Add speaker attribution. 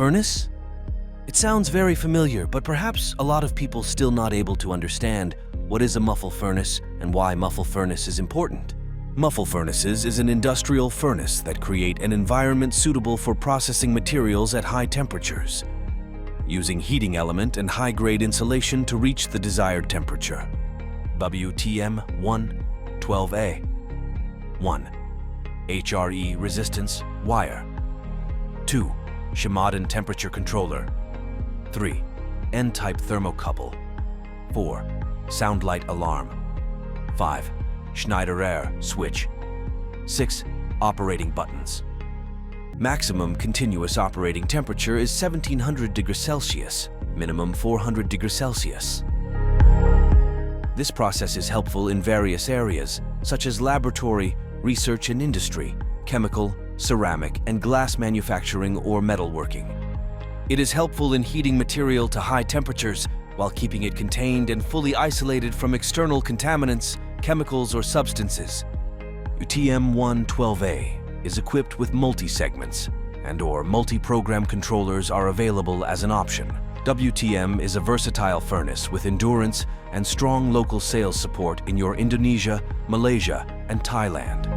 Speaker 1: furnace? It sounds very familiar, but perhaps a lot of people still not able to understand what is a muffle furnace and why muffle furnace is important. Muffle furnaces is an industrial furnace that create an environment suitable for processing materials at high temperatures, using heating element and high-grade insulation to reach the desired temperature. WTM 112A 1. HRE resistance wire. 2. Jembatan temperature controller. 3. N-type thermocouple. 4. Sound light alarm. 5. Schneider air switch. 6. Operating buttons. Maximum continuous operating temperature is 1700 degrees Celsius, minimum 400 degrees Celsius. This process is helpful in various areas, such as laboratory, research and industry, chemical, ceramic, and glass manufacturing or metalworking. It is helpful in heating material to high temperatures while keeping it contained and fully isolated from external contaminants, chemicals, or substances. UTM-112A is equipped with multi-segments and/or multi-program controllers are available as an option. WTM is a versatile furnace with endurance and strong local sales support in your Indonesia, Malaysia, and Thailand.